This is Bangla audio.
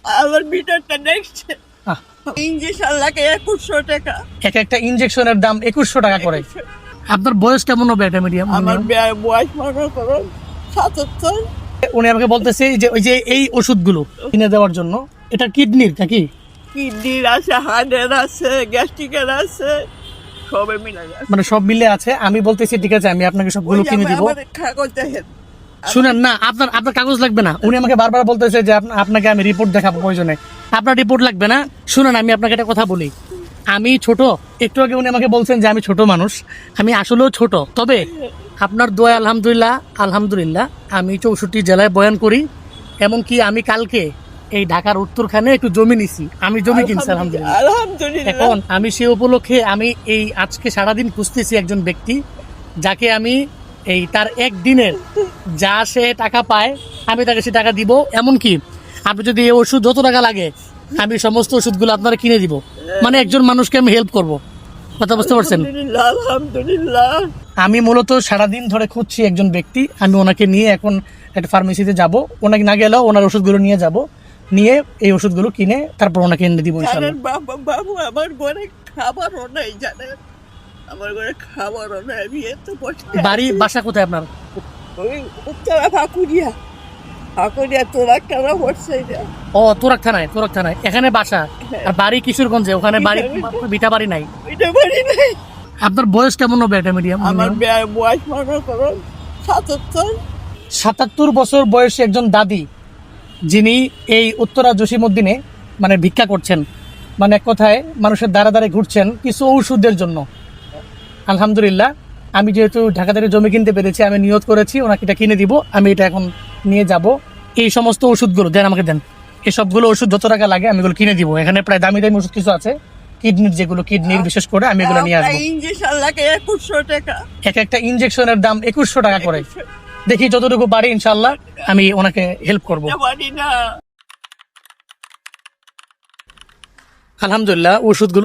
আমার ভিতরটা দেখছে ইঞ্জেকশন লাগে 2100 টাকা। এক একটা ইনজেকশনের দাম 2100 টাকা করে। আপনার বয়স কেমন হবে এটা মিডিয়াম? আমার বয়স মনে করো 77। উনি আমাকে বলতেছে যে ওই যে এই ওষুধগুলো কিনে দেওয়ার জন্য, এটা কিডনির নাকি? কিডনির আছে, হার্টের আছে, গ্যাস্ট্রিকের আছে, সবে মিলে আছে। মানে সব মিলে আছে। আমি বলতেছি ঠিক আছে, আমি আপনাকে সবগুলো কিনে দিব। কাগজ দেখেন। শুনেন না, আপনার কাগজ লাগবে না। উনি আমাকে বারবার বলতেছে যে আপনাকে আমি রিপোর্ট দেখাবো প্রয়োজনে। আপনার রিপোর্ট লাগবে না। শুনেন, আমি আপনাকে একটা কথা বলি। আমি ছোট, একটু আগে উনি আমাকে বলছেন যে আমি ছোট মানুষ। আমি আসলেও ছোট, তবে আপনার দোয়া আলহামদুলিল্লাহ আমি 64 জেলায় বয়ান করি। এমনকি আমি কালকে এই ঢাকার উত্তরখানে একটু জমি নিছি, আমি জমি কিনছি আলহামদুলিল্লাহ। আলহামদুলিল্লাহ। এখন আমি সেই উপলক্ষে আমি এই আজকে সারাদিন খুঁজতেছি একজন ব্যক্তি যাকে আমি এই তার একদিনের যা সে টাকা পায় আমি তাকে সে টাকা দিব। এমনকি আপনি যদি এই ওষুধ যত টাকা লাগে আমি সমস্ত ওষুধগুলো আপনারা কিনে দিব। মানে একজন মানুষকে আমি হেল্প করব। কথা বুঝতে পারছেন? আলহামদুলিল্লাহ। আমি মূলত সারাদিন ধরে খুঁজছি একজন ব্যক্তি। আমি ওনাকে নিয়ে এখন একটা ফার্মেসিতে যাব। ওনাকে না গেলেও ওনার ওষুধগুলো নিয়ে যাব, নিয়ে এই ওষুধগুলো কিনে তারপর ওনাকে এনে দিব ইনশাআল্লাহ। বাবু আমার ঘরে খাবারও নাই, জানেন, আমার ঘরে খাবারও নাই। আমি এত কষ্ট। বাসা কোথায় আপনার? ওই উত্তরা ফাকুরিয়া তোরাক টানা পড়ছে। ও তোরাক থানায় এখানে বাসা। আর বাড়ি কিশোরগঞ্জে, ওখানে বাড়ি ভিটা বাড়ি নাই। এটা বাড়ি নাই। আপনার বয়স কেমন হবে এটা মিডিয়াম? আমার বয়স মনে করো 77। 77 বছর বয়সী একজন দাদি, যিনি এই উত্তরা জসিমউদ্দিনে মানে ভিক্ষা করছেন, মানে এক কথায় মানুষের দ্বারা দ্বারে ঘুরছেন কিছু ঔষধের জন্য। আলহামদুলিল্লাহ, আমি যেহেতু ঢাকা থেকে জমি কিনতে পেরেছি, আমি নিয়ত করেছি ওনাকে এটা কিনে দিব। আমি এটা এখন নিয়ে যাব। এই সমস্ত ওষুধগুলো দেন, আমাকে দেন। এই সবগুলো ওষুধ যত টাকা লাগে আমি এগুলো কিনে দিব। এখানে প্রায় দামি দামি ওষুধ কিছু আছে, কিডনির যেগুলো, কিডনির বিশেষ করে আমি এগুলো নিয়ে আসবো। ইঞ্জেকশন লাগে 2100 টাকা। এক একটা ইনজেকশনের দাম 2100 টাকা করে। দেখি যতটুকু পারি ইনশাআল্লাহ আমি ওনাকে হেল্প করব। বাড়ি না। আলহামদুলিল্লাহ, ওষুধগুলো